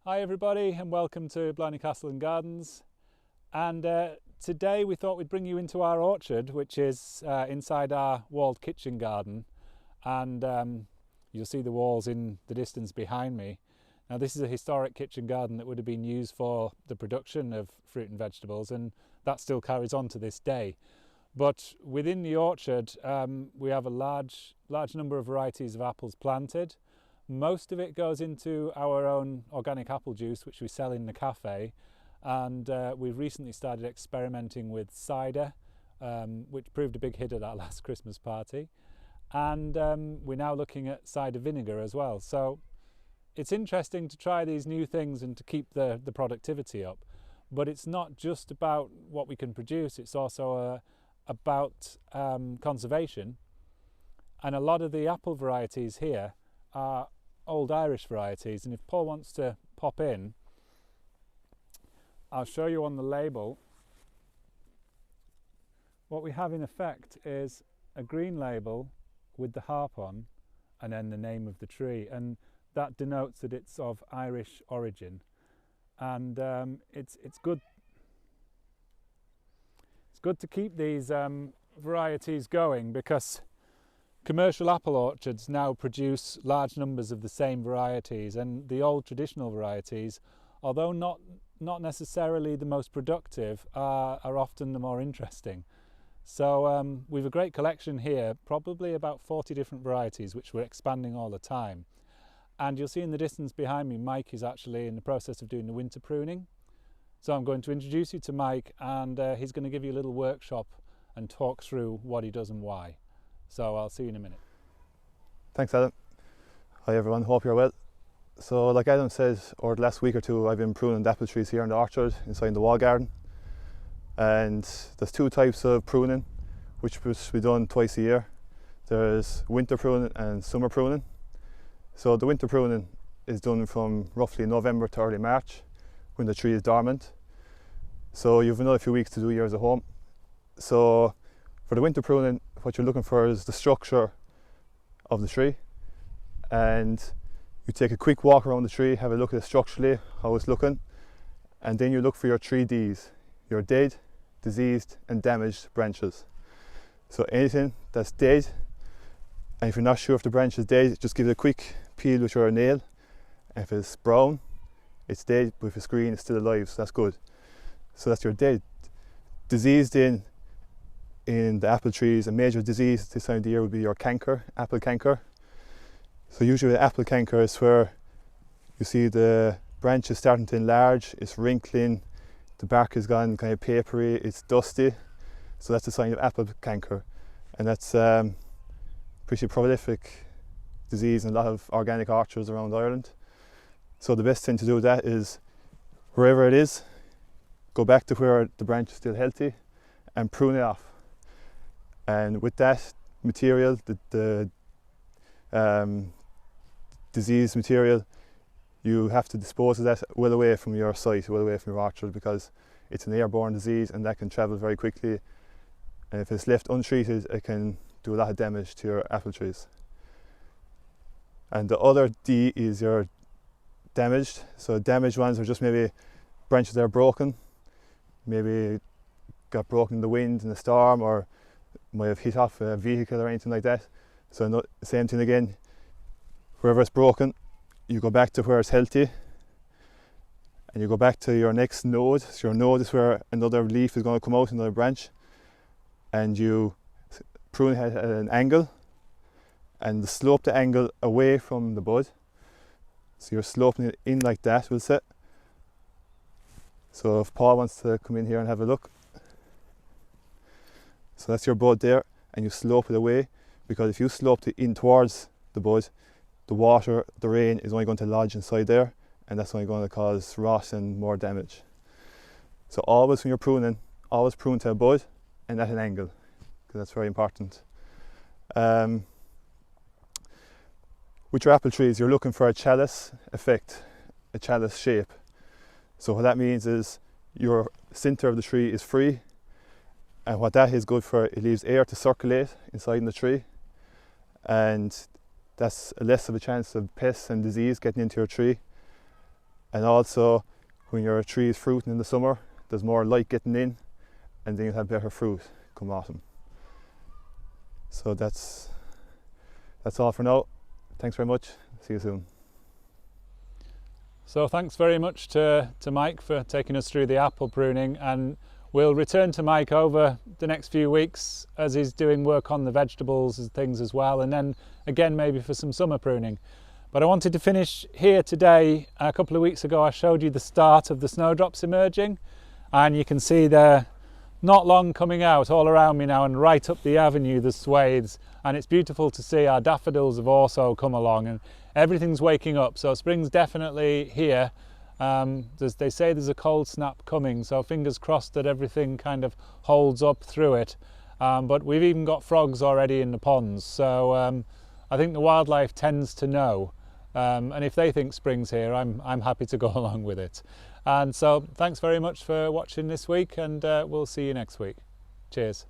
Hi everybody and welcome to Blarney Castle and Gardens, and today we thought we'd bring you into our orchard, which is inside our walled kitchen garden, and you'll see the walls in the distance behind me. Now this is a historic kitchen garden that would have been used for the production of fruit and vegetables, and that still carries on to this day. But within the orchard we have a large number of varieties of apples planted. Most of it goes into our own organic apple juice, which we sell in the cafe, and we've recently started experimenting with cider, which proved a big hit at our last Christmas party, and we're now looking at cider vinegar as well. So it's interesting to try these new things and to keep the productivity up, but it's not just about what we can produce, it's also about conservation. And a lot of the apple varieties here are old Irish varieties, and if Paul wants to pop in, I'll show you on the label. What we have in effect is a green label with the harp on and then the name of the tree, and that denotes that it's of Irish origin. And it's good to keep these varieties going, because commercial apple orchards now produce large numbers of the same varieties, and the old traditional varieties, although not necessarily the most productive, are often the more interesting. So we've a great collection here, probably about 40 different varieties, which we're expanding all the time. And you'll see in the distance behind me, Mike is actually in the process of doing the winter pruning. So I'm going to introduce you to Mike, and he's going to give you a little workshop and talk through what he does and why. So I'll see you in a minute. Thanks, Adam. Hi everyone, hope you're well. So like Adam said, over the last week or two I've been pruning the apple trees here in the orchard inside the wall garden. And there's two types of pruning, which we done twice a year. There's winter pruning and summer pruning. So the winter pruning is done from roughly November to early March, when the tree is dormant. So you've another few weeks to do yours at home. So for the winter pruning, what you're looking for is the structure of the tree, and you take a quick walk around the tree, have a look at it structurally, how it's looking, and then you look for your 3Ds, your dead, diseased and damaged branches. So anything that's dead, and if you're not sure if the branch is dead, just give it a quick peel with your nail, and if it's brown, it's dead, but if it's green, it's still alive, so that's good. So that's your dead. Diseased in the apple trees, a major disease this time of the year would be your canker, apple canker. So usually apple canker is where you see the branches starting to enlarge, it's wrinkling, the bark has gone kind of papery, it's dusty. So that's a sign of apple canker, and that's pretty prolific disease in a lot of organic orchards around Ireland. So the best thing to do with that is, wherever it is, go back to where the branch is still healthy and prune it off. And with that material, the diseased material, you have to dispose of that well away from your site, well away from your orchard, because it's an airborne disease and that can travel very quickly. And if it's left untreated, it can do a lot of damage to your apple trees. And the other D is your damaged. So damaged ones are just maybe branches that are broken, maybe got broken in the wind, in the storm, or might have hit off a vehicle or anything like that. So no, same thing again, wherever it's broken, you go back to where it's healthy, and you go back to your next node. So your node is where another leaf is going to come out, another branch, and you prune it at an angle, and slope the angle away from the bud. So you're sloping it in like that, we'll say. So if Paul wants to come in here and have a look. So that's your bud there, and you slope it away, because if you slope it in towards the bud, the water, the rain is only going to lodge inside there, and that's only going to cause rot and more damage. So always when you're pruning, always prune to a bud and at an angle, because that's very important. With your apple trees, you're looking for a chalice effect, a chalice shape. So what that means is your centre of the tree is free, and what that is good for, it leaves air to circulate inside the tree, and that's less of a chance of pests and disease getting into your tree. And also when your tree is fruiting in the summer, there's more light getting in, and then you'll have better fruit come autumn. So that's all for now. Thanks very much. See you soon. So thanks very much to Mike for taking us through the apple pruning, and we'll return to Mike over the next few weeks as he's doing work on the vegetables and things as well, and then again maybe for some summer pruning. But I wanted to finish here today. A couple of weeks ago I showed you the start of the snowdrops emerging, and you can see they're not long coming out all around me now, and right up the avenue the swathes, and it's beautiful to see. Our daffodils have also come along and everything's waking up, so spring's definitely here. They say there's a cold snap coming, so fingers crossed that everything kind of holds up through it. But we've even got frogs already in the ponds, so I think the wildlife tends to know, and if they think spring's here, I'm happy to go along with it. And so thanks very much for watching this week, and we'll see you next week. Cheers.